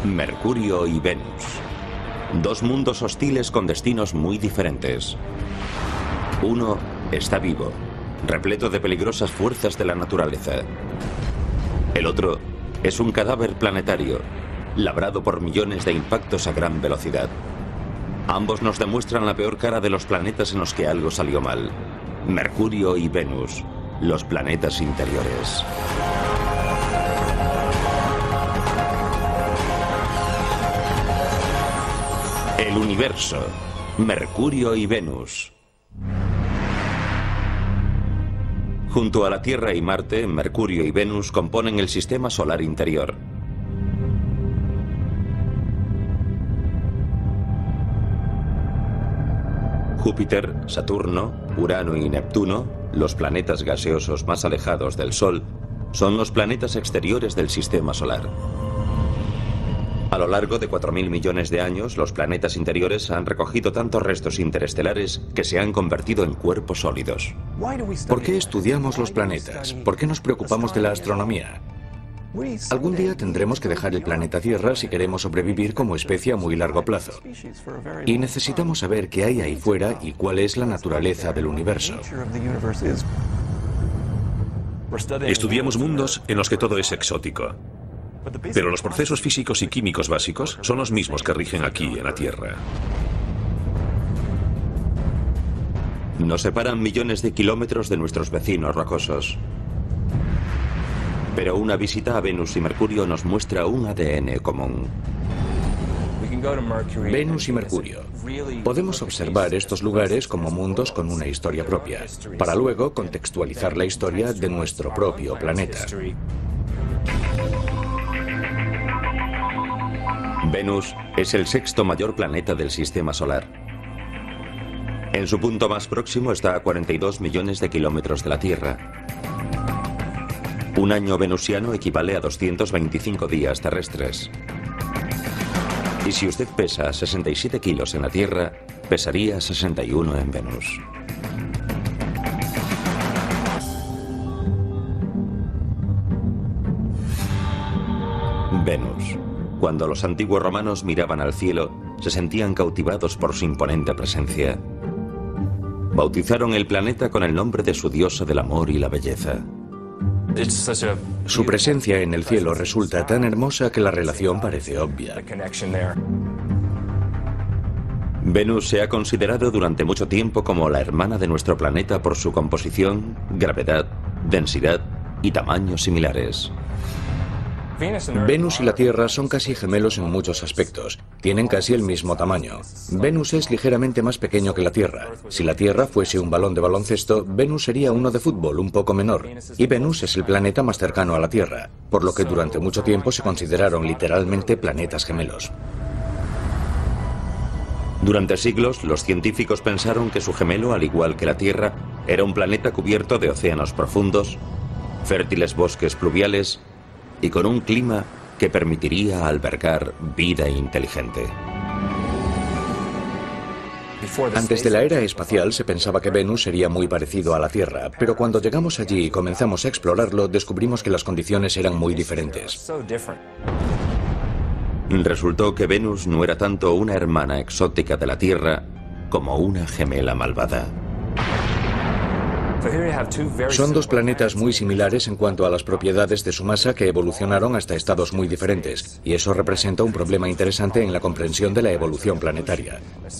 Mercurio y Venus. Dos mundos hostiles con destinos muy diferentes. Uno está vivo, repleto de peligrosas fuerzas de la naturaleza. El otro es un cadáver planetario, labrado por millones de impactos a gran velocidad. Ambos nos demuestran la peor cara de los planetas en los que algo salió mal. Mercurio y Venus, los planetas interiores. El universo, Mercurio y Venus. Junto a la Tierra y Marte, Mercurio y Venus componen el sistema solar interior. Júpiter, Saturno, Urano y Neptuno, los planetas gaseosos más alejados del Sol, son los planetas exteriores del sistema solar. A lo largo de 4.000 millones de años, los planetas interiores han recogido tantos restos interestelares que se han convertido en cuerpos sólidos. ¿Por qué estudiamos los planetas? ¿Por qué nos preocupamos de la astronomía? Algún día tendremos que dejar el planeta Tierra si queremos sobrevivir como especie a muy largo plazo. Y necesitamos saber qué hay ahí fuera y cuál es la naturaleza del universo. Estudiamos mundos en los que todo es exótico. Pero los procesos físicos y químicos básicos son los mismos que rigen aquí en la Tierra. Nos separan millones de kilómetros de nuestros vecinos rocosos. Pero una visita a Venus y Mercurio nos muestra un ADN común. Venus y Mercurio. Podemos observar estos lugares como mundos con una historia propia, para luego contextualizar la historia de nuestro propio planeta. Venus es el sexto mayor planeta del sistema solar. En su punto más próximo está a 42 millones de kilómetros de la Tierra. Un año venusiano equivale a 225 días terrestres. Y si usted pesa 67 kilos en la Tierra, pesaría 61 en Venus. Venus. Cuando los antiguos romanos miraban al cielo, se sentían cautivados por su imponente presencia. Bautizaron el planeta con el nombre de su diosa del amor y la belleza. Su presencia en el cielo resulta tan hermosa que la relación parece obvia. Venus se ha considerado durante mucho tiempo como la hermana de nuestro planeta por su composición, gravedad, densidad y tamaños similares. Venus y la Tierra son casi gemelos en muchos aspectos. Tienen casi el mismo tamaño. Venus es ligeramente más pequeño que la Tierra. Si la Tierra fuese un balón de baloncesto, Venus sería uno de fútbol un poco menor. Y Venus es el planeta más cercano a la Tierra, por lo que durante mucho tiempo se consideraron literalmente planetas gemelos. Durante siglos, los científicos pensaron que su gemelo, al igual que la Tierra, era un planeta cubierto de océanos profundos, fértiles bosques pluviales y con un clima que permitiría albergar vida inteligente. Antes de la era espacial se pensaba que Venus sería muy parecido a la Tierra, pero cuando llegamos allí y comenzamos a explorarlo, descubrimos que las condiciones eran muy diferentes. Resultó que Venus no era tanto una hermana exótica de la Tierra como una gemela malvada. Son dos planetas muy similares en cuanto a las propiedades de su masa que evolucionaron hasta estados muy diferentes, y eso representa un problema interesante en la comprensión de la evolución planetaria.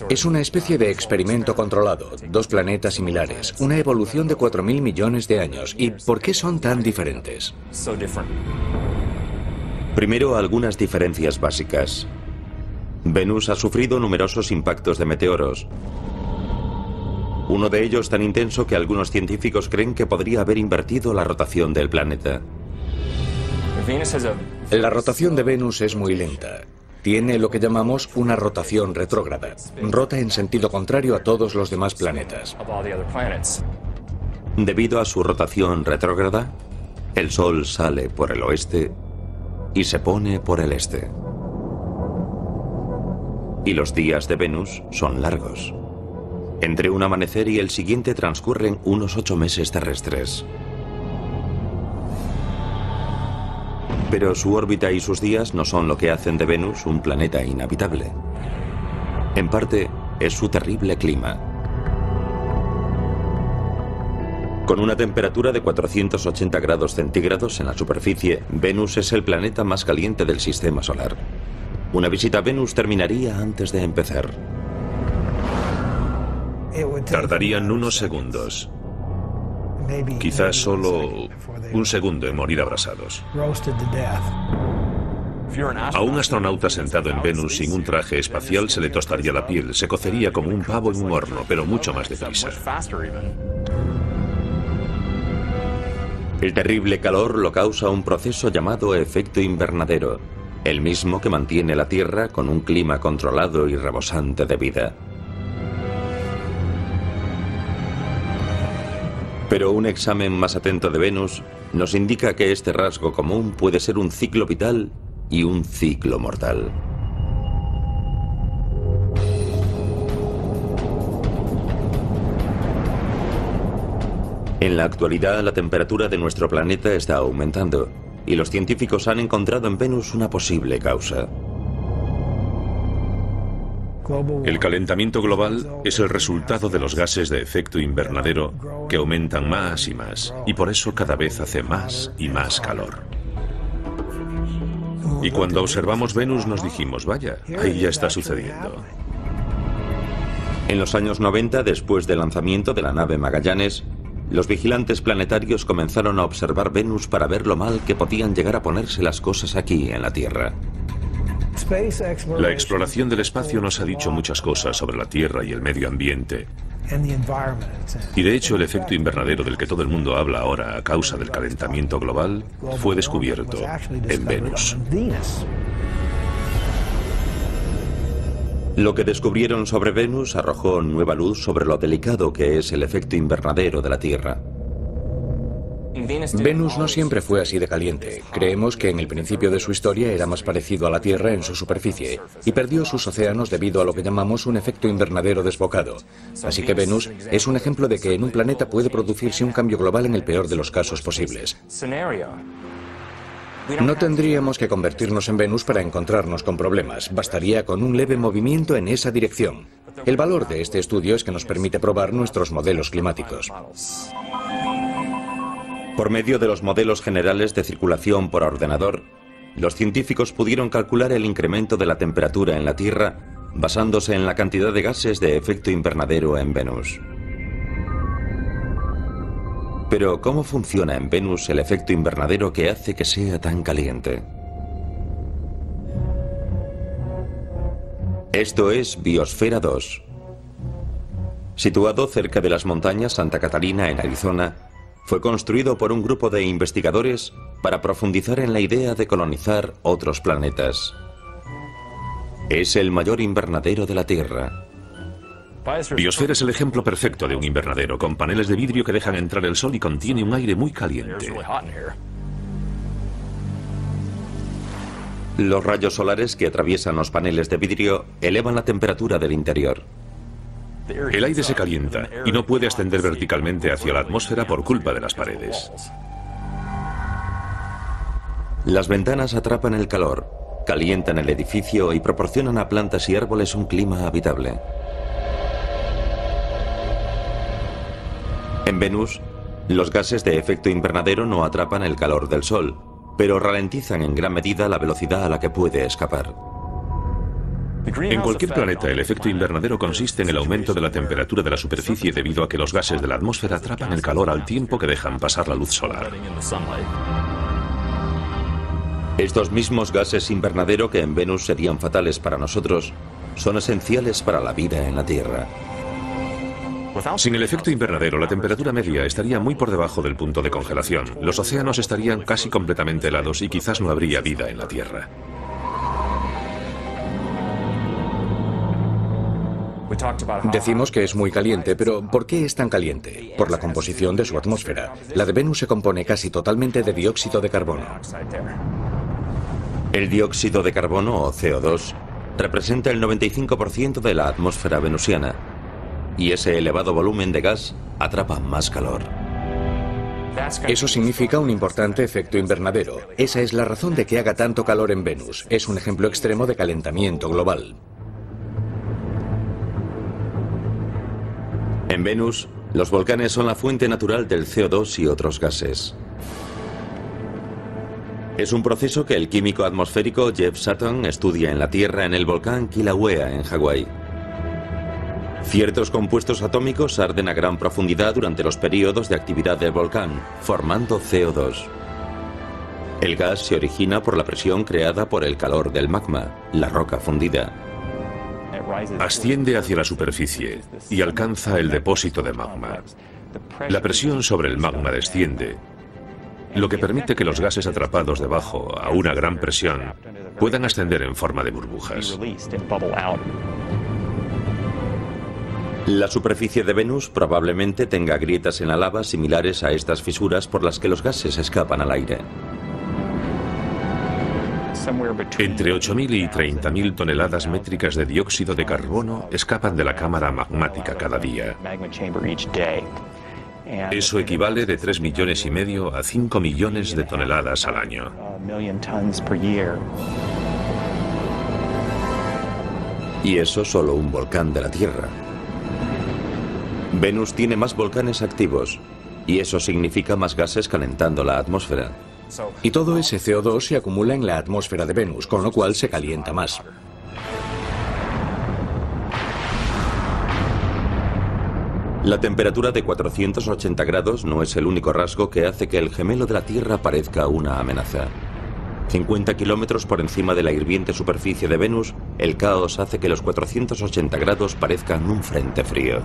Es una especie de experimento controlado, dos planetas similares, una evolución de 4.000 millones de años. ¿Y por qué son tan diferentes? Primero, algunas diferencias básicas. Venus ha sufrido numerosos impactos de meteoros. Uno de ellos tan intenso que algunos científicos creen que podría haber invertido la rotación del planeta. La rotación de Venus es muy lenta. Tiene lo que llamamos una rotación retrógrada. Rota en sentido contrario a todos los demás planetas. Debido a su rotación retrógrada, el Sol sale por el oeste y se pone por el este. Y los días de Venus son largos. Entre un amanecer y el siguiente transcurren unos 8 meses terrestres. Pero su órbita y sus días no son lo que hacen de Venus un planeta inhabitable. En parte, es su terrible clima. Con una temperatura de 480 grados centígrados en la superficie, Venus es el planeta más caliente del sistema solar. Una visita a Venus terminaría antes de empezar. Tardarían unos segundos. Quizás solo un segundo en morir abrasados. A un astronauta sentado en Venus sin un traje espacial se le tostaría la piel, se cocería como un pavo en un horno, pero mucho más deprisa. El terrible calor lo causa un proceso llamado efecto invernadero, el mismo que mantiene la Tierra con un clima controlado y rebosante de vida. Pero un examen más atento de Venus nos indica que este rasgo común puede ser un ciclo vital y un ciclo mortal. En la actualidad, la temperatura de nuestro planeta está aumentando y los científicos han encontrado en Venus una posible causa. El calentamiento global es el resultado de los gases de efecto invernadero que aumentan más y más, y por eso cada vez hace más y más calor. Y cuando observamos Venus nos dijimos, vaya, ahí ya está sucediendo. En los años 90, después del lanzamiento de la nave Magallanes, los vigilantes planetarios comenzaron a observar Venus para ver lo mal que podían llegar a ponerse las cosas aquí en la Tierra. La exploración del espacio nos ha dicho muchas cosas sobre la Tierra y el medio ambiente. Y de hecho el efecto invernadero del que todo el mundo habla ahora a causa del calentamiento global fue descubierto en Venus. Lo que descubrieron sobre Venus arrojó nueva luz sobre lo delicado que es el efecto invernadero de la Tierra. Venus no siempre fue así de caliente. Creemos que en el principio de su historia era más parecido a la Tierra en su superficie y perdió sus océanos debido a lo que llamamos un efecto invernadero desbocado. Así que Venus es un ejemplo de que en un planeta puede producirse un cambio global en el peor de los casos posibles. No tendríamos que convertirnos en Venus para encontrarnos con problemas. Bastaría con un leve movimiento en esa dirección. El valor de este estudio es que nos permite probar nuestros modelos climáticos. Por medio de los modelos generales de circulación por ordenador, los científicos pudieron calcular el incremento de la temperatura en la Tierra basándose en la cantidad de gases de efecto invernadero en Venus. Pero, ¿cómo funciona en Venus el efecto invernadero que hace que sea tan caliente? Esto es Biosfera 2. Situado cerca de las montañas Santa Catalina en Arizona, fue construido por un grupo de investigadores para profundizar en la idea de colonizar otros planetas. Es el mayor invernadero de la Tierra. Biosfera es el ejemplo perfecto de un invernadero, con paneles de vidrio que dejan entrar el sol y contiene un aire muy caliente. Los rayos solares que atraviesan los paneles de vidrio elevan la temperatura del interior. El aire se calienta y no puede ascender verticalmente hacia la atmósfera por culpa de las paredes. Las ventanas atrapan el calor, calientan el edificio y proporcionan a plantas y árboles un clima habitable. En Venus, los gases de efecto invernadero no atrapan el calor del Sol, pero ralentizan en gran medida la velocidad a la que puede escapar. En cualquier planeta, el efecto invernadero consiste en el aumento de la temperatura de la superficie debido a que los gases de la atmósfera atrapan el calor al tiempo que dejan pasar la luz solar. Estos mismos gases invernadero que en Venus serían fatales para nosotros, son esenciales para la vida en la Tierra. Sin el efecto invernadero, la temperatura media estaría muy por debajo del punto de congelación. Los océanos estarían casi completamente helados y quizás no habría vida en la Tierra. Decimos que es muy caliente, pero ¿por qué es tan caliente? Por la composición de su atmósfera. La de Venus se compone casi totalmente de dióxido de carbono. El dióxido de carbono, o CO2, representa el 95% de la atmósfera venusiana, y ese elevado volumen de gas atrapa más calor. Eso significa un importante efecto invernadero. Esa es la razón de que haga tanto calor en Venus. Es un ejemplo extremo de calentamiento global. En Venus, los volcanes son la fuente natural del CO2 y otros gases. Es un proceso que el químico atmosférico Jeff Sutton estudia en la Tierra en el volcán Kilauea, en Hawái. Ciertos compuestos atómicos arden a gran profundidad durante los periodos de actividad del volcán, formando CO2. El gas se origina por la presión creada por el calor del magma, la roca fundida. Asciende hacia la superficie y alcanza el depósito de magma. La presión sobre el magma desciende, lo que permite que los gases atrapados debajo a una gran presión puedan ascender en forma de burbujas. La superficie de Venus probablemente tenga grietas en la lava similares a estas fisuras por las que los gases escapan al aire. Entre 8.000 y 30.000 toneladas métricas de dióxido de carbono escapan de la cámara magmática cada día. Eso equivale de 3,5 millones a 5 millones de toneladas al año. Y eso solo un volcán de la Tierra. Venus tiene más volcanes activos, y eso significa más gases calentando la atmósfera. Y todo ese CO2 se acumula en la atmósfera de Venus, con lo cual se calienta más. La temperatura de 480 grados no es el único rasgo que hace que el gemelo de la Tierra parezca una amenaza. 50 kilómetros por encima de la hirviente superficie de Venus, el caos hace que los 480 grados parezcan un frente frío.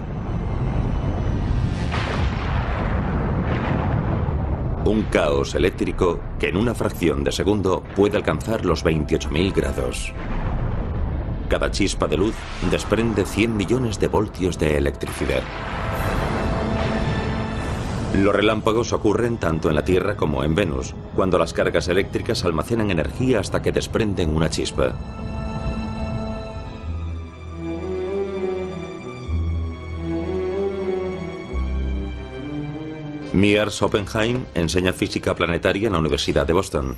Un caos eléctrico que en una fracción de segundo puede alcanzar los 28.000 grados. Cada chispa de luz desprende 100 millones de voltios de electricidad. Los relámpagos ocurren tanto en la Tierra como en Venus, cuando las cargas eléctricas almacenan energía hasta que desprenden una chispa. Miers Oppenheim enseña física planetaria en la Universidad de Boston.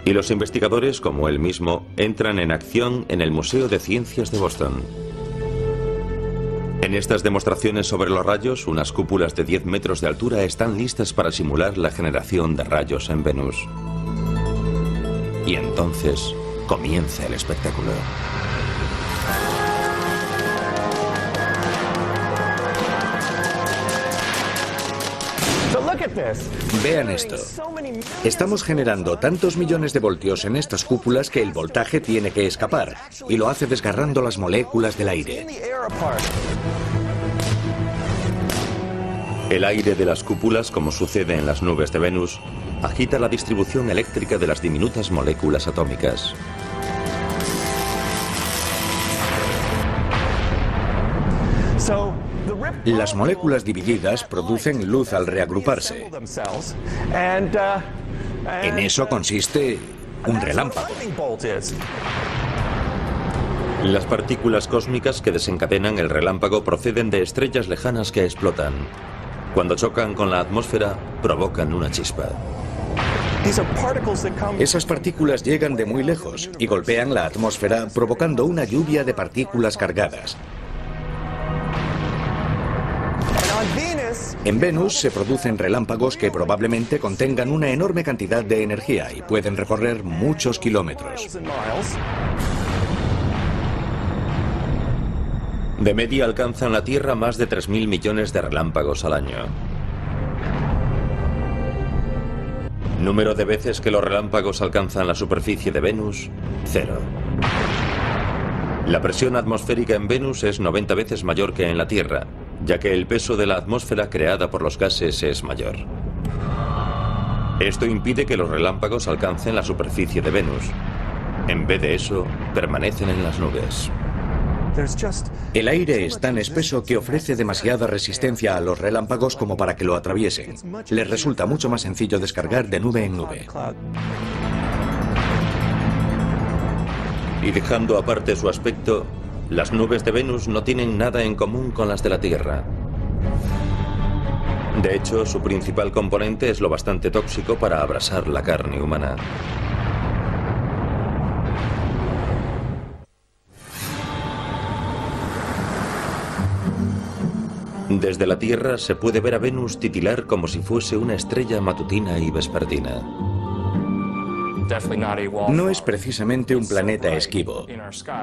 Y los investigadores, como él mismo, entran en acción en el Museo de Ciencias de Boston. En estas demostraciones sobre los rayos, unas cúpulas de 10 metros de altura están listas para simular la generación de rayos en Venus. Y entonces comienza el espectáculo. Vean esto. Estamos generando tantos millones de voltios en estas cúpulas que el voltaje tiene que escapar, y lo hace desgarrando las moléculas del aire. El aire de las cúpulas, como sucede en las nubes de Venus, agita la distribución eléctrica de las diminutas moléculas atómicas. Las moléculas divididas producen luz al reagruparse. En eso consiste un relámpago. Las partículas cósmicas que desencadenan el relámpago proceden de estrellas lejanas que explotan. Cuando chocan con la atmósfera, provocan una chispa. Esas partículas llegan de muy lejos y golpean la atmósfera, provocando una lluvia de partículas cargadas. En Venus se producen relámpagos que probablemente contengan una enorme cantidad de energía y pueden recorrer muchos kilómetros. De media alcanzan la Tierra más de 3.000 millones de relámpagos al año. Número de veces que los relámpagos alcanzan la superficie de Venus, 0. La presión atmosférica en Venus es 90 veces mayor que en la Tierra, ya que el peso de la atmósfera creada por los gases es mayor. Esto impide que los relámpagos alcancen la superficie de Venus. En vez de eso, permanecen en las nubes. El aire es tan espeso que ofrece demasiada resistencia a los relámpagos como para que lo atraviesen. Les resulta mucho más sencillo descargar de nube en nube. Y dejando aparte su aspecto, las nubes de Venus no tienen nada en común con las de la Tierra. De hecho, su principal componente es lo bastante tóxico para abrasar la carne humana. Desde la Tierra se puede ver a Venus titilar como si fuese una estrella matutina y vespertina. No es precisamente un planeta esquivo,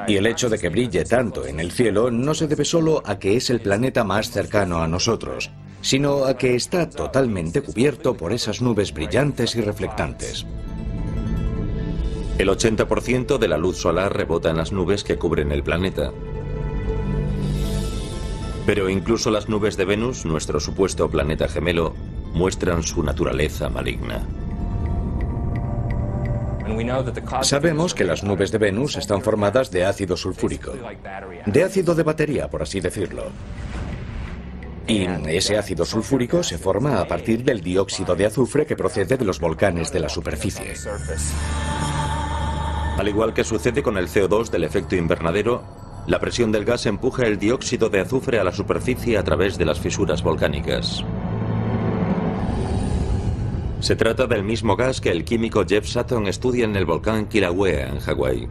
y el hecho de que brille tanto en el cielo no se debe solo a que es el planeta más cercano a nosotros, sino a que está totalmente cubierto por esas nubes brillantes y reflectantes. El 80% de la luz solar rebota en las nubes que cubren el planeta. Pero incluso las nubes de Venus, nuestro supuesto planeta gemelo, muestran su naturaleza maligna. Sabemos que las nubes de Venus están formadas de ácido sulfúrico, de ácido de batería, por así decirlo. Y ese ácido sulfúrico se forma a partir del dióxido de azufre que procede de los volcanes de la superficie. Al igual que sucede con el CO2 del efecto invernadero, la presión del gas empuja el dióxido de azufre a la superficie a través de las fisuras volcánicas. Se trata del mismo gas que el químico Jeff Sutton estudia en el volcán Kilauea, en Hawái.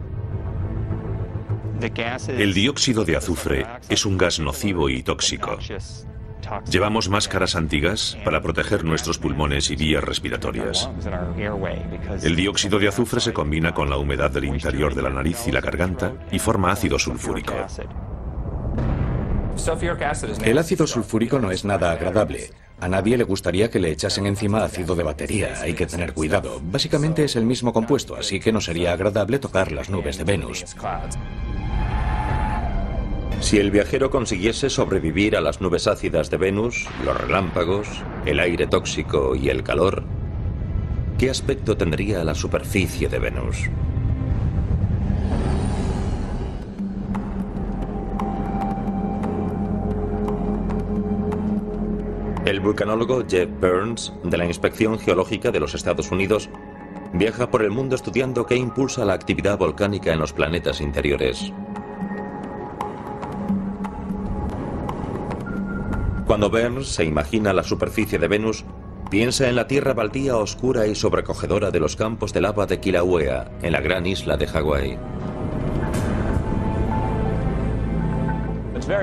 El dióxido de azufre es un gas nocivo y tóxico. Llevamos máscaras antigas para proteger nuestros pulmones y vías respiratorias. El dióxido de azufre se combina con la humedad del interior de la nariz y la garganta y forma ácido sulfúrico. El ácido sulfúrico no es nada agradable. A nadie le gustaría que le echasen encima ácido de batería. Hay que tener cuidado. Básicamente es el mismo compuesto, así que no sería agradable tocar las nubes de Venus. Si el viajero consiguiese sobrevivir a las nubes ácidas de Venus, los relámpagos, el aire tóxico y el calor, ¿qué aspecto tendría la superficie de Venus? El vulcanólogo Jeff Burns, de la Inspección Geológica de los Estados Unidos, viaja por el mundo estudiando qué impulsa la actividad volcánica en los planetas interiores. Cuando Burns se imagina la superficie de Venus, piensa en la tierra baldía oscura y sobrecogedora de los campos de lava de Kilauea, en la gran isla de Hawái.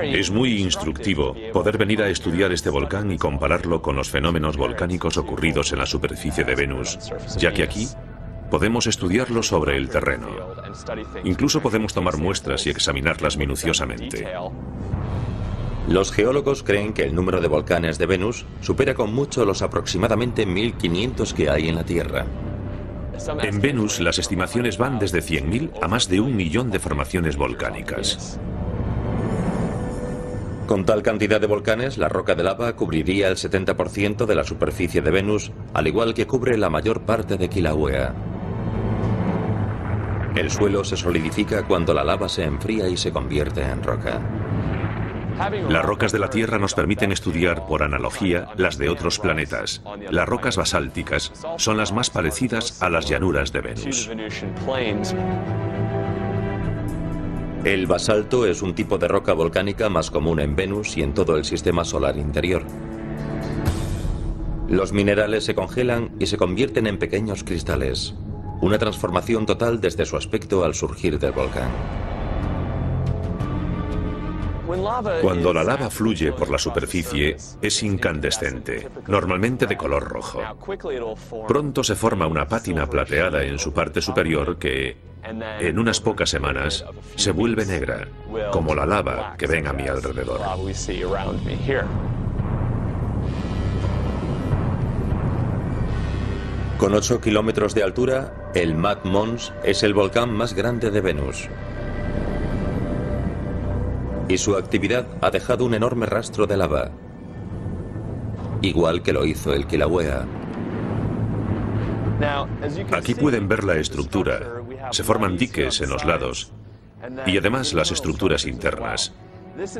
Es muy instructivo poder venir a estudiar este volcán y compararlo con los fenómenos volcánicos ocurridos en la superficie de Venus, ya que aquí podemos estudiarlo sobre el terreno. Incluso podemos tomar muestras y examinarlas minuciosamente. Los geólogos creen que el número de volcanes de Venus supera con mucho los aproximadamente 1500 que hay en la Tierra. En Venus las estimaciones van desde 100.000 a más de 1 millón de formaciones volcánicas. Con tal cantidad de volcanes, la roca de lava cubriría el 70% de la superficie de Venus, al igual que cubre la mayor parte de Kilauea. El suelo se solidifica cuando la lava se enfría y se convierte en roca. Las rocas de la Tierra nos permiten estudiar, por analogía, las de otros planetas. Las rocas basálticas son las más parecidas a las llanuras de Venus. El basalto es un tipo de roca volcánica más común en Venus y en todo el sistema solar interior. Los minerales se congelan y se convierten en pequeños cristales. Una transformación total desde su aspecto al surgir del volcán. Cuando la lava fluye por la superficie, es incandescente, normalmente de color rojo. Pronto se forma una pátina plateada en su parte superior que, en unas pocas semanas, se vuelve negra, como la lava que ven a mi alrededor. Con 8 kilómetros de altura, el Mad Mons es el volcán más grande de Venus. Y su actividad ha dejado un enorme rastro de lava, igual que lo hizo el Kilauea. Aquí pueden ver la estructura. Se forman diques en los lados y además las estructuras internas.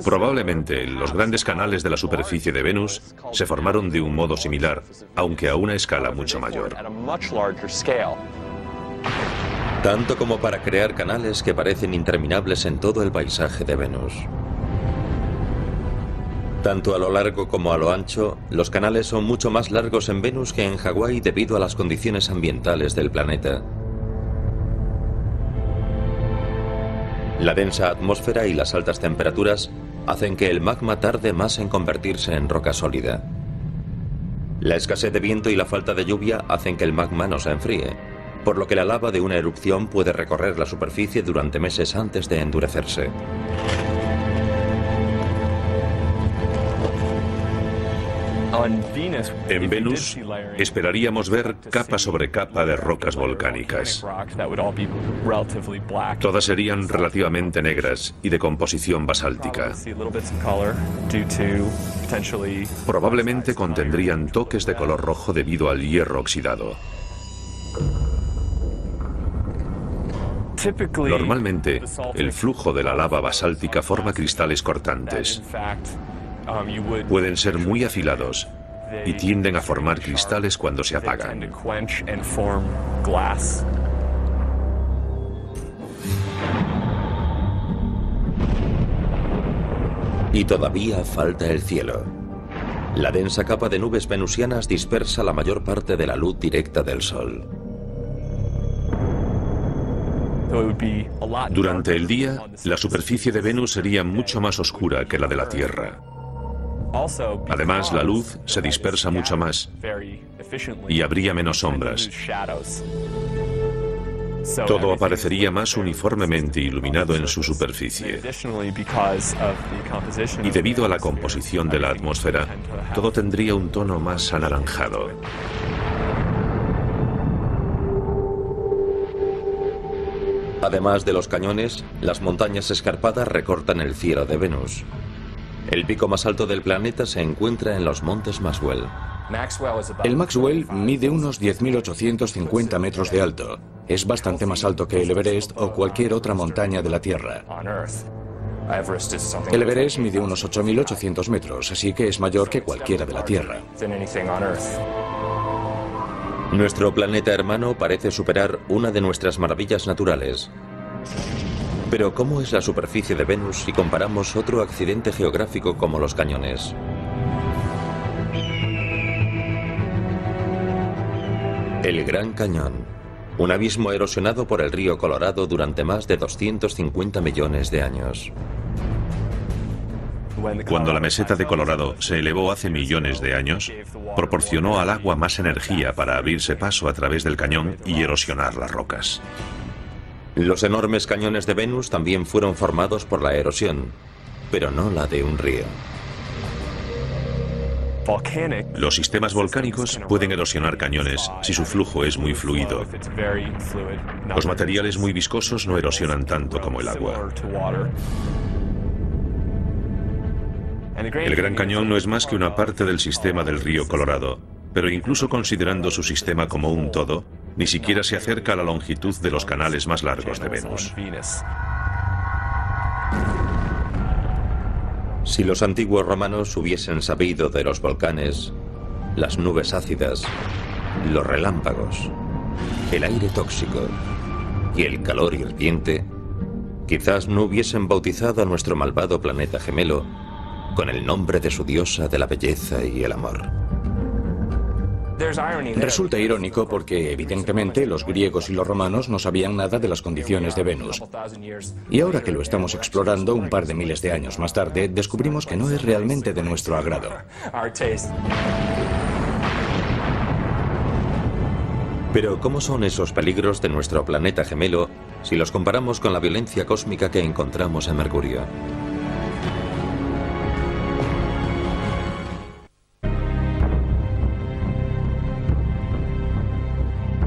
Probablemente los grandes canales de la superficie de Venus se formaron de un modo similar, aunque a una escala mucho mayor. Tanto como para crear canales que parecen interminables en todo el paisaje de Venus. Tanto a lo largo como a lo ancho, los canales son mucho más largos en Venus que en Hawái debido a las condiciones ambientales del planeta. La densa atmósfera y las altas temperaturas hacen que el magma tarde más en convertirse en roca sólida. La escasez de viento y la falta de lluvia hacen que el magma no se enfríe, por lo que la lava de una erupción puede recorrer la superficie durante meses antes de endurecerse. En Venus esperaríamos ver capa sobre capa de rocas volcánicas. Todas serían relativamente negras y de composición basáltica. Probablemente contendrían toques de color rojo debido al hierro oxidado. Normalmente, el flujo de la lava basáltica forma cristales cortantes. Pueden ser muy afilados y tienden a formar cristales cuando se apagan. Y todavía falta el cielo. La densa capa de nubes venusianas dispersa la mayor parte de la luz directa del Sol. Durante el día, la superficie de Venus sería mucho más oscura que la de la Tierra. Además, la luz se dispersa mucho más y habría menos sombras. Todo aparecería más uniformemente iluminado en su superficie. Y debido a la composición de la atmósfera, todo tendría un tono más anaranjado. Además de los cañones, las montañas escarpadas recortan el cielo de Venus. El pico más alto del planeta se encuentra en los montes Maxwell. El Maxwell mide unos 10.850 metros de alto. Es bastante más alto que el Everest o cualquier otra montaña de la Tierra. El Everest mide unos 8.800 metros, así que es mayor que cualquiera de la Tierra. Nuestro planeta hermano parece superar una de nuestras maravillas naturales. Pero ¿cómo es la superficie de Venus si comparamos otro accidente geográfico como los cañones? El Gran Cañón, un abismo erosionado por el río Colorado durante más de 250 millones de años. Cuando la meseta de Colorado se elevó hace millones de años, proporcionó al agua más energía para abrirse paso a través del cañón y erosionar las rocas. Los enormes cañones de Venus también fueron formados por la erosión, pero no la de un río. Los sistemas volcánicos pueden erosionar cañones si su flujo es muy fluido. Los materiales muy viscosos no erosionan tanto como el agua. El Gran Cañón no es más que una parte del sistema del río Colorado, pero incluso considerando su sistema como un todo, ni siquiera se acerca a la longitud de los canales más largos de Venus. Si los antiguos romanos hubiesen sabido de los volcanes, las nubes ácidas, los relámpagos, el aire tóxico y el calor hirviente, quizás no hubiesen bautizado a nuestro malvado planeta gemelo con el nombre de su diosa de la belleza y el amor. Resulta irónico porque, evidentemente, los griegos y los romanos no sabían nada de las condiciones de Venus. Y ahora que lo estamos explorando un par de miles de años más tarde, descubrimos que no es realmente de nuestro agrado. Pero ¿cómo son esos peligros de nuestro planeta gemelo si los comparamos con la violencia cósmica que encontramos en Mercurio?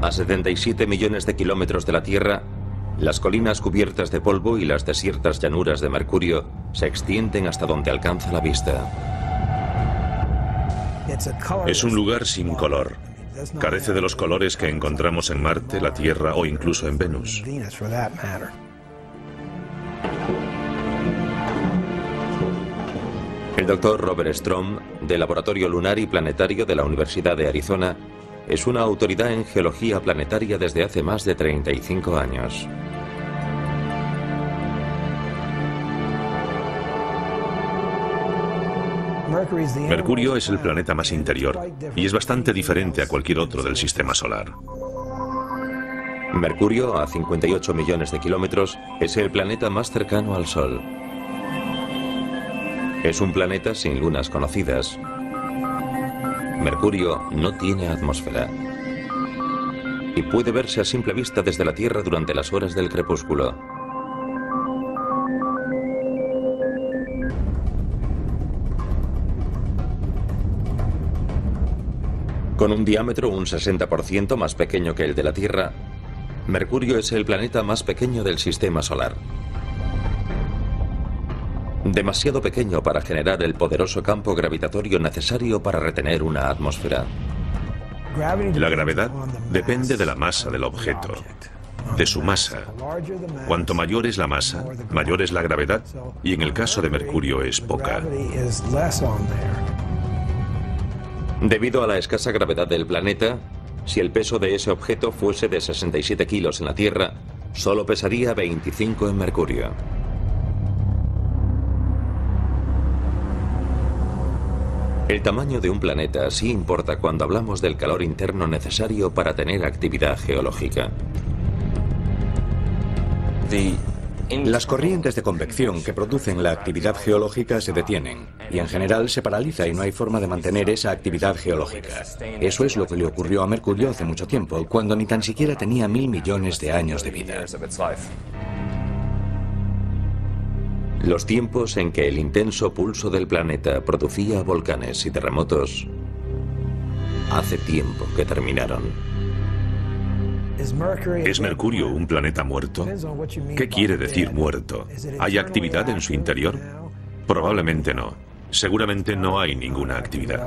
A 77 millones de kilómetros de la Tierra, las colinas cubiertas de polvo y las desiertas llanuras de Mercurio se extienden hasta donde alcanza la vista. Es un lugar sin color. Carece de los colores que encontramos en Marte, la Tierra o incluso en Venus. El doctor Robert Strom, del Laboratorio Lunar y Planetario de la Universidad de Arizona, es una autoridad en geología planetaria desde hace más de 35 años. Mercurio es el planeta más interior y es bastante diferente a cualquier otro del sistema solar. Mercurio, a 58 millones de kilómetros, es el planeta más cercano al Sol. Es un planeta sin lunas conocidas. Mercurio no tiene atmósfera y puede verse a simple vista desde la Tierra durante las horas del crepúsculo. Con un diámetro un 60% más pequeño que el de la Tierra, Mercurio es el planeta más pequeño del sistema solar. Demasiado pequeño para generar el poderoso campo gravitatorio necesario para retener una atmósfera. La gravedad depende de la masa del objeto, de su masa. Cuanto mayor es la masa, mayor es la gravedad, y en el caso de Mercurio es poca. Debido a la escasa gravedad del planeta, si el peso de ese objeto fuese de 67 kilos en la Tierra, solo pesaría 25 en Mercurio. El tamaño de un planeta sí importa cuando hablamos del calor interno necesario para tener actividad geológica. Las corrientes de convección que producen la actividad geológica se detienen y en general se paraliza y no hay forma de mantener esa actividad geológica. Eso es lo que le ocurrió a Mercurio hace mucho tiempo, cuando ni tan siquiera tenía 1000 millones de años de vida. Los tiempos en que el intenso pulso del planeta producía volcanes y terremotos hace tiempo que terminaron. ¿Es Mercurio un planeta muerto? ¿Qué quiere decir muerto? ¿Hay actividad en su interior? Probablemente no. Seguramente no hay ninguna actividad.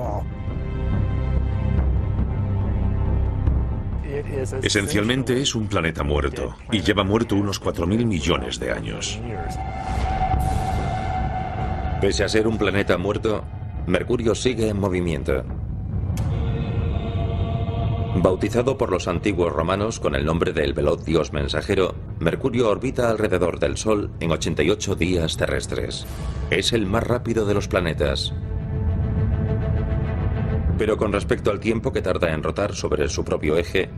Esencialmente es un planeta muerto y lleva muerto unos 4.000 millones de años. Pese a ser un planeta muerto, Mercurio sigue en movimiento. Bautizado por los antiguos romanos con el nombre del veloz dios mensajero, Mercurio orbita alrededor del Sol en 88 días terrestres. Es el más rápido de los planetas. Pero con respecto al tiempo que tarda en rotar sobre su propio eje,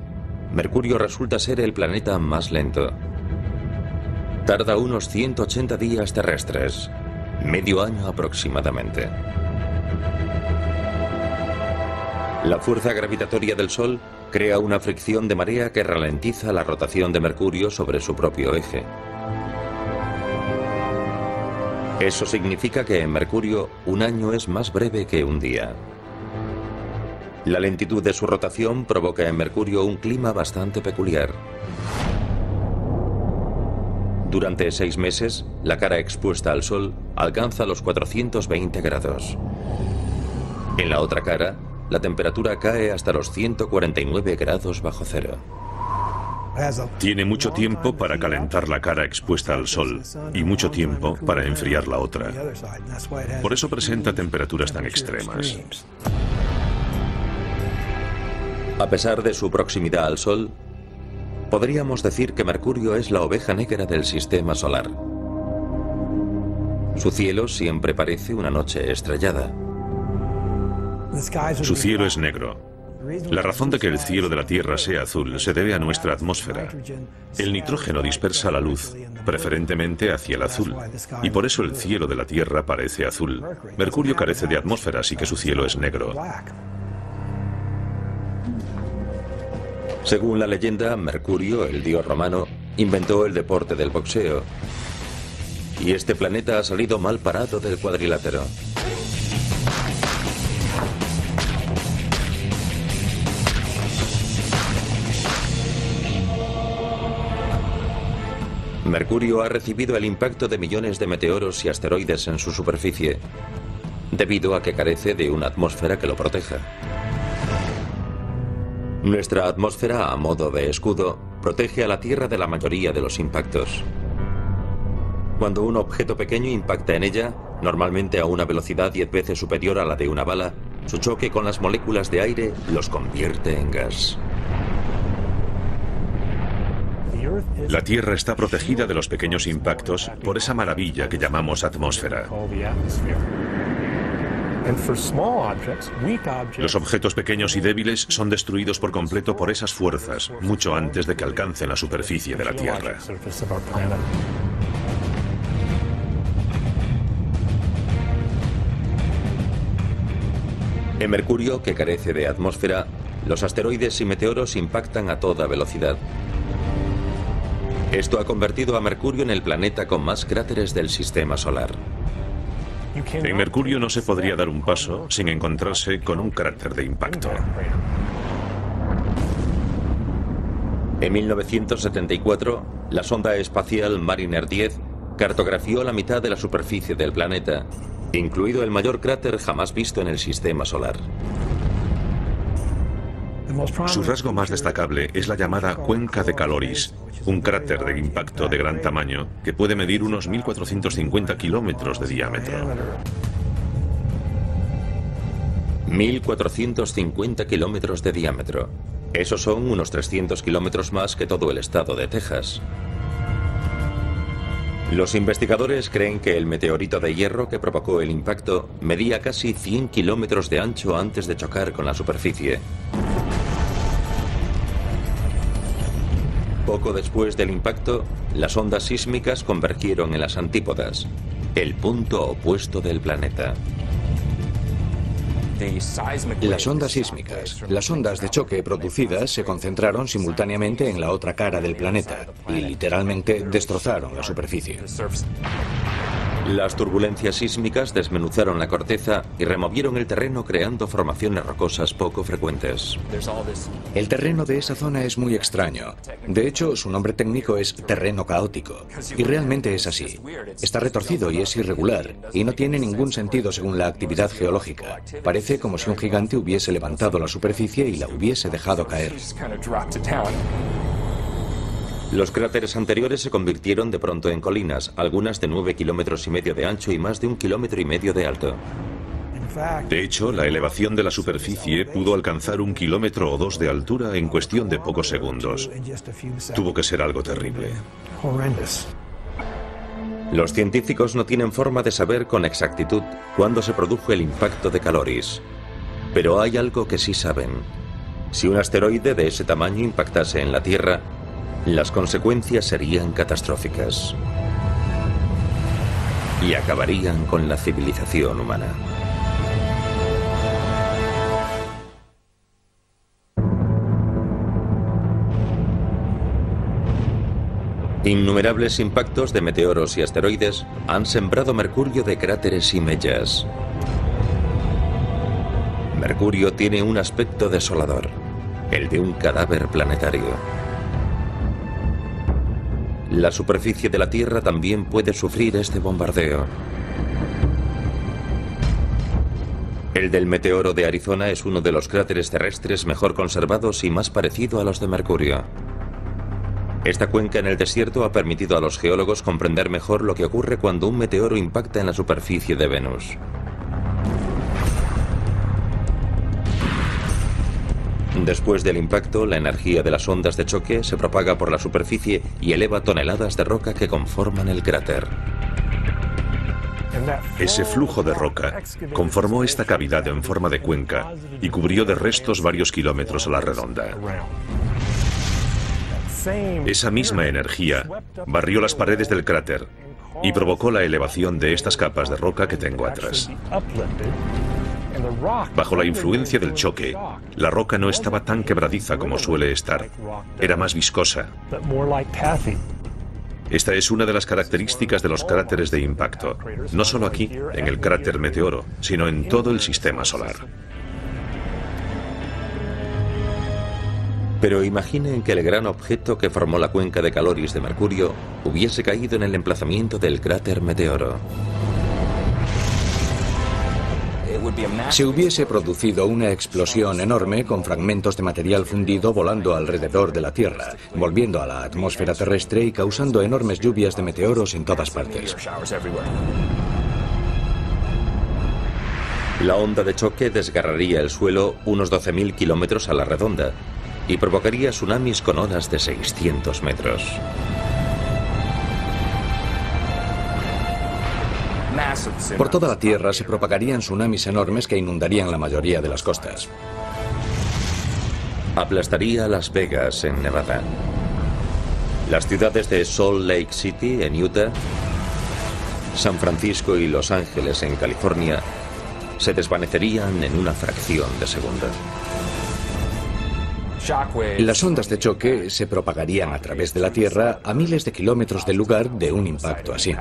Mercurio resulta ser el planeta más lento. Tarda unos 180 días terrestres, medio año aproximadamente. La fuerza gravitatoria del Sol crea una fricción de marea que ralentiza la rotación de Mercurio sobre su propio eje. Eso significa que en Mercurio un año es más breve que un día. La lentitud de su rotación provoca en Mercurio un clima bastante peculiar. Durante 6 meses, la cara expuesta al Sol alcanza los 420 grados. En la otra cara, la temperatura cae hasta los 149 grados bajo cero. Tiene mucho tiempo para calentar la cara expuesta al Sol y mucho tiempo para enfriar la otra. Por eso presenta temperaturas tan extremas. A pesar de su proximidad al Sol, podríamos decir que Mercurio es la oveja negra del sistema solar. Su cielo siempre parece una noche estrellada. Su cielo es negro. La razón de que el cielo de la Tierra sea azul se debe a nuestra atmósfera. El nitrógeno dispersa la luz, preferentemente hacia el azul, y por eso el cielo de la Tierra parece azul. Mercurio carece de atmósfera, así que su cielo es negro. Según la leyenda, Mercurio, el dios romano, inventó el deporte del boxeo. Y este planeta ha salido mal parado del cuadrilátero. Mercurio ha recibido el impacto de millones de meteoros y asteroides en su superficie, debido a que carece de una atmósfera que lo proteja. Nuestra atmósfera, a modo de escudo, protege a la Tierra de la mayoría de los impactos. Cuando un objeto pequeño impacta en ella, normalmente a una velocidad 10 veces superior a la de una bala, su choque con las moléculas de aire los convierte en gas. La Tierra está protegida de los pequeños impactos por esa maravilla que llamamos atmósfera. Los objetos pequeños y débiles son destruidos por completo por esas fuerzas, mucho antes de que alcancen la superficie de la Tierra. En Mercurio, que carece de atmósfera, los asteroides y meteoros impactan a toda velocidad. Esto ha convertido a Mercurio en el planeta con más cráteres del sistema solar. En Mercurio no se podría dar un paso sin encontrarse con un cráter de impacto. En 1974, la sonda espacial Mariner 10 cartografió la mitad de la superficie del planeta, incluido el mayor cráter jamás visto en el sistema solar. Su rasgo más destacable es la llamada Cuenca de Caloris, un cráter de impacto de gran tamaño que puede medir unos 1.450 kilómetros de diámetro. 1.450 kilómetros de diámetro. Esos son unos 300 kilómetros más que todo el estado de Texas. Los investigadores creen que el meteorito de hierro que provocó el impacto medía casi 100 kilómetros de ancho antes de chocar con la superficie. Poco después del impacto, las ondas sísmicas convergieron en las antípodas, el punto opuesto del planeta. Las ondas sísmicas, las ondas de choque producidas se concentraron simultáneamente en la otra cara del planeta y literalmente destrozaron la superficie. Las turbulencias sísmicas desmenuzaron la corteza y removieron el terreno creando formaciones rocosas poco frecuentes. El terreno de esa zona es muy extraño. De hecho, su nombre técnico es terreno caótico. Y realmente es así. Está retorcido y es irregular, y no tiene ningún sentido según la actividad geológica. Parece como si un gigante hubiese levantado la superficie y la hubiese dejado caer. Los cráteres anteriores se convirtieron de pronto en colinas, algunas de 9,5 kilómetros de ancho y más de 1,5 kilómetros de alto. De hecho, la elevación de la superficie pudo alcanzar 1 kilómetro o 2 de altura en cuestión de pocos segundos. Tuvo que ser algo terrible. Los científicos no tienen forma de saber con exactitud cuándo se produjo el impacto de Caloris. Pero hay algo que sí saben. Si un asteroide de ese tamaño impactase en la Tierra, las consecuencias serían catastróficas y acabarían con la civilización humana. Innumerables impactos de meteoros y asteroides han sembrado Mercurio de cráteres y mellas. Mercurio tiene un aspecto desolador, el de un cadáver planetario. La superficie de la Tierra también puede sufrir este bombardeo. El del meteoro de Arizona es uno de los cráteres terrestres mejor conservados y más parecido a los de Mercurio. Esta cuenca en el desierto ha permitido a los geólogos comprender mejor lo que ocurre cuando un meteoro impacta en la superficie de Venus. Después del impacto, la energía de las ondas de choque se propaga por la superficie y eleva toneladas de roca que conforman el cráter. Ese flujo de roca conformó esta cavidad en forma de cuenca y cubrió de restos varios kilómetros a la redonda. Esa misma energía barrió las paredes del cráter y provocó la elevación de estas capas de roca que tengo atrás. Bajo la influencia del choque, la roca no estaba tan quebradiza como suele estar. Era más viscosa. Esta es una de las características de los cráteres de impacto, no solo aquí, en el cráter Meteoro, sino en todo el sistema solar. Pero imaginen que el gran objeto que formó la cuenca de Caloris de Mercurio hubiese caído en el emplazamiento del cráter Meteoro. Se hubiese producido una explosión enorme con fragmentos de material fundido volando alrededor de la Tierra, volviendo a la atmósfera terrestre y causando enormes lluvias de meteoros en todas partes. La onda de choque desgarraría el suelo unos 12.000 kilómetros a la redonda y provocaría tsunamis con olas de 600 metros. Por toda la Tierra se propagarían tsunamis enormes que inundarían la mayoría de las costas. Aplastaría a Las Vegas, en Nevada. Las ciudades de Salt Lake City, en Utah, San Francisco y Los Ángeles, en California, se desvanecerían en una fracción de segundo. Las ondas de choque se propagarían a través de la Tierra a miles de kilómetros del lugar de un impacto así.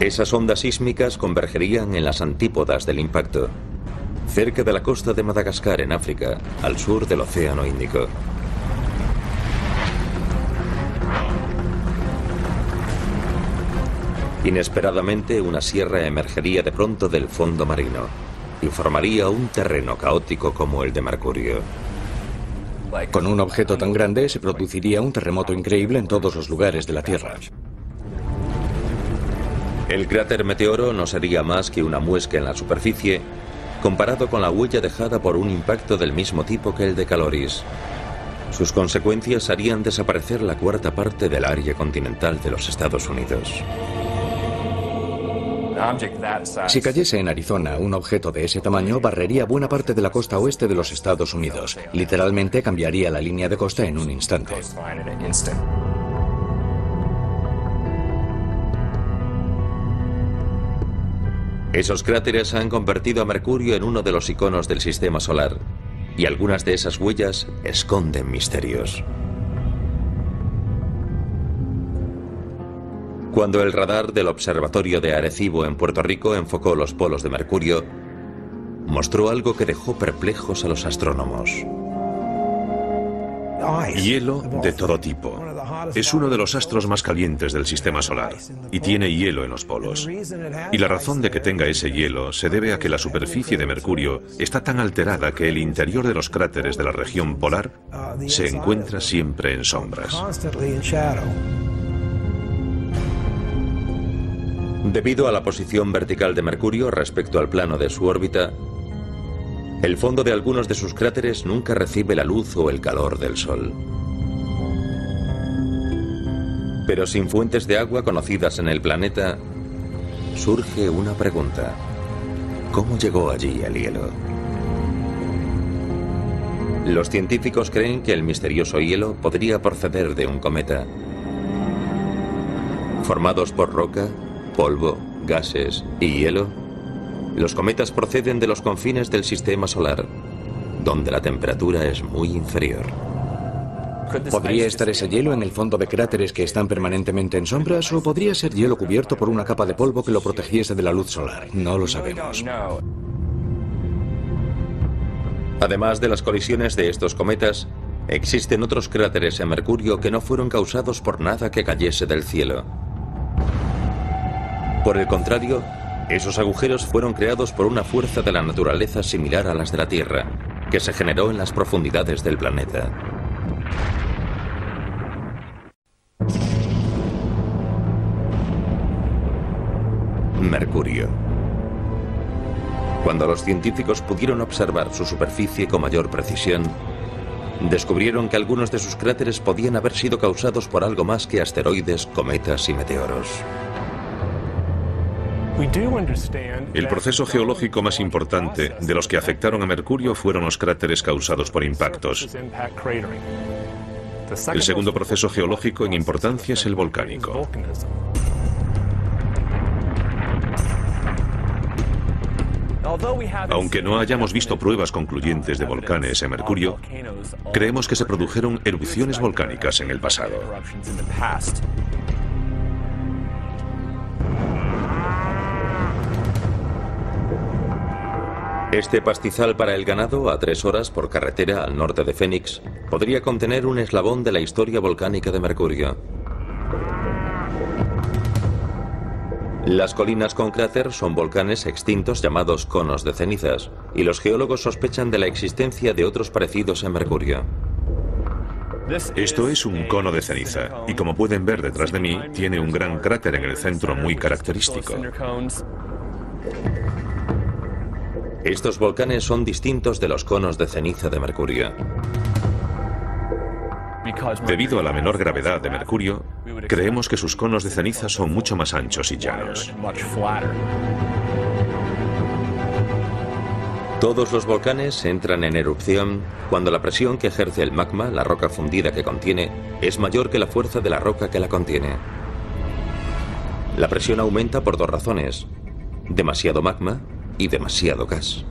Esas ondas sísmicas convergerían en las antípodas del impacto, cerca de la costa de Madagascar, en África, al sur del Océano Índico. Inesperadamente, una sierra emergería de pronto del fondo marino y formaría un terreno caótico como el de Mercurio. Con un objeto tan grande se produciría un terremoto increíble en todos los lugares de la Tierra. El cráter Meteoro no sería más que una muesca en la superficie comparado con la huella dejada por un impacto del mismo tipo que el de Caloris. Sus consecuencias harían desaparecer la cuarta parte del área continental de los Estados Unidos. Si cayese en Arizona, un objeto de ese tamaño barrería buena parte de la costa oeste de los Estados Unidos. Literalmente cambiaría la línea de costa en un instante. Esos cráteres han convertido a Mercurio en uno de los iconos del sistema solar, y algunas de esas huellas esconden misterios. Cuando el radar del Observatorio de Arecibo en Puerto Rico enfocó los polos de Mercurio, mostró algo que dejó perplejos a los astrónomos. Hielo de todo tipo. Es uno de los astros más calientes del sistema solar y tiene hielo en los polos. Y la razón de que tenga ese hielo se debe a que la superficie de Mercurio está tan alterada que el interior de los cráteres de la región polar se encuentra siempre en sombras. Debido a la posición vertical de Mercurio respecto al plano de su órbita, el fondo de algunos de sus cráteres nunca recibe la luz o el calor del Sol. Pero sin fuentes de agua conocidas en el planeta, surge una pregunta. ¿Cómo llegó allí el hielo? Los científicos creen que el misterioso hielo podría proceder de un cometa. Formados por roca, polvo, gases y hielo, los cometas proceden de los confines del sistema solar, donde la temperatura es muy inferior. ¿Podría estar ese hielo en el fondo de cráteres que están permanentemente en sombras o podría ser hielo cubierto por una capa de polvo que lo protegiese de la luz solar? No lo sabemos. Además de las colisiones de estos cometas, existen otros cráteres en Mercurio que no fueron causados por nada que cayese del cielo. Por el contrario, esos agujeros fueron creados por una fuerza de la naturaleza similar a las de la Tierra, que se generó en las profundidades del planeta. Mercurio. Cuando los científicos pudieron observar su superficie con mayor precisión, descubrieron que algunos de sus cráteres podían haber sido causados por algo más que asteroides, cometas y meteoros. El proceso geológico más importante de los que afectaron a Mercurio fueron los cráteres causados por impactos. El segundo proceso geológico en importancia es el volcánico. Aunque no hayamos visto pruebas concluyentes de volcanes en Mercurio, creemos que se produjeron erupciones volcánicas en el pasado. Este pastizal para el ganado, a 3 horas por carretera al norte de Phoenix, podría contener un eslabón de la historia volcánica de Mercurio. Las colinas con cráter son volcanes extintos llamados conos de cenizas, y los geólogos sospechan de la existencia de otros parecidos en Mercurio. Esto es un cono de ceniza, y como pueden ver detrás de mí, tiene un gran cráter en el centro muy característico. Estos volcanes son distintos de los conos de ceniza de Mercurio. Debido a la menor gravedad de Mercurio, creemos que sus conos de ceniza son mucho más anchos y llanos. Todos los volcanes entran en erupción cuando la presión que ejerce el magma, la roca fundida que contiene, es mayor que la fuerza de la roca que la contiene. La presión aumenta por dos razones: demasiado magma y demasiado gas.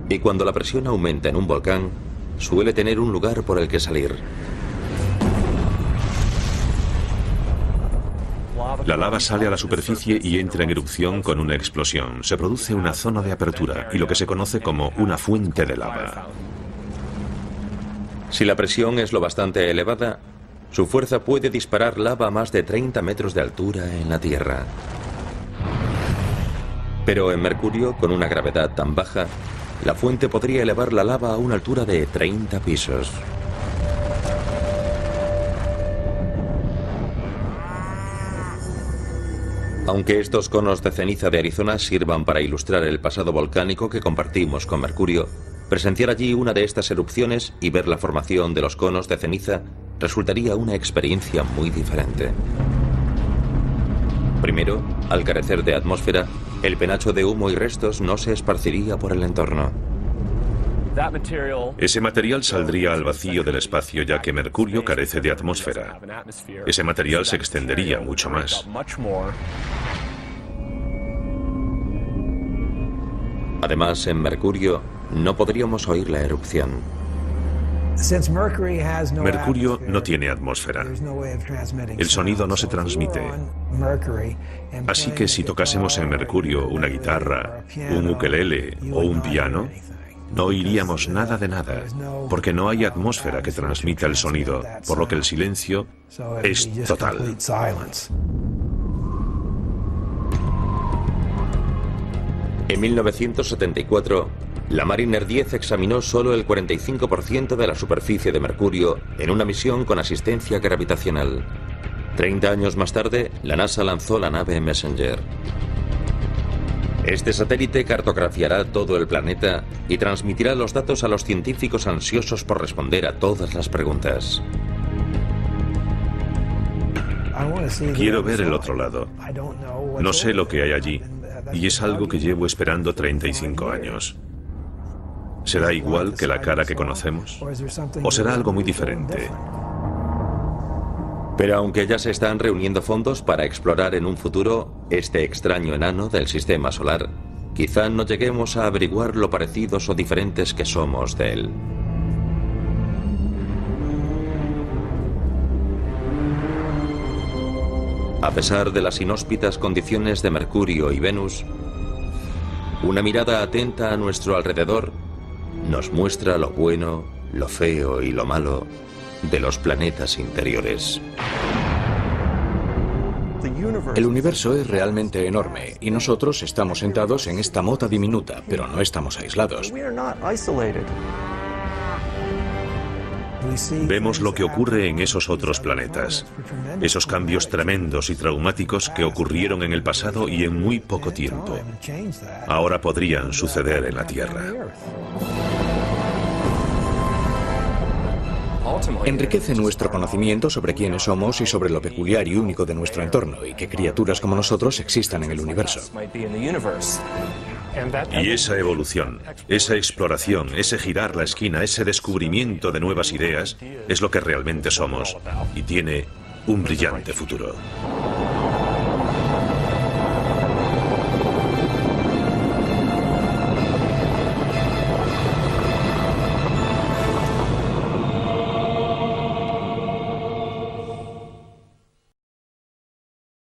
Y cuando la presión aumenta en un volcán, suele tener un lugar por el que salir. La lava sale a la superficie y entra en erupción con una explosión. Se produce una zona de apertura y lo que se conoce como una fuente de lava. Si la presión es lo bastante elevada, su fuerza puede disparar lava a más de 30 metros de altura en la Tierra. Pero en Mercurio, con una gravedad tan baja, la fuente podría elevar la lava a una altura de 30 pisos. Aunque estos conos de ceniza de Arizona sirvan para ilustrar el pasado volcánico que compartimos con Mercurio, presenciar allí una de estas erupciones y ver la formación de los conos de ceniza resultaría una experiencia muy diferente. Primero, al carecer de atmósfera, el penacho de humo y restos no se esparciría por el entorno. Ese material saldría al vacío del espacio ya que Mercurio carece de atmósfera. Ese material se extendería mucho más. Además, en Mercurio no podríamos oír la erupción. Mercurio no tiene atmósfera. El sonido no se transmite. Así que si tocásemos en Mercurio una guitarra, un ukelele o un piano, no oiríamos nada de nada, porque no hay atmósfera que transmita el sonido, por lo que el silencio es total. En 1974, la Mariner 10 examinó solo el 45% de la superficie de Mercurio en una misión con asistencia gravitacional. 30 años más tarde, la NASA lanzó la nave Messenger. Este satélite cartografiará todo el planeta y transmitirá los datos a los científicos ansiosos por responder a todas las preguntas. Quiero ver el otro lado. No sé lo que hay allí, y es algo que llevo esperando 35 años. ¿Será igual que la cara que conocemos? ¿O será algo muy diferente? Pero aunque ya se están reuniendo fondos para explorar en un futuro este extraño enano del sistema solar, quizá no lleguemos a averiguar lo parecidos o diferentes que somos de él. A pesar de las inhóspitas condiciones de Mercurio y Venus, una mirada atenta a nuestro alrededor nos muestra lo bueno, lo feo y lo malo de los planetas interiores. El universo es realmente enorme y nosotros estamos sentados en esta mota diminuta, pero no estamos aislados. Vemos lo que ocurre en esos otros planetas, esos cambios tremendos y traumáticos que ocurrieron en el pasado y en muy poco tiempo. Ahora podrían suceder en la Tierra. Enriquece nuestro conocimiento sobre quiénes somos y sobre lo peculiar y único de nuestro entorno y que criaturas como nosotros existan en el universo. Y esa evolución, esa exploración, ese girar la esquina, ese descubrimiento de nuevas ideas es lo que realmente somos y tiene un brillante futuro.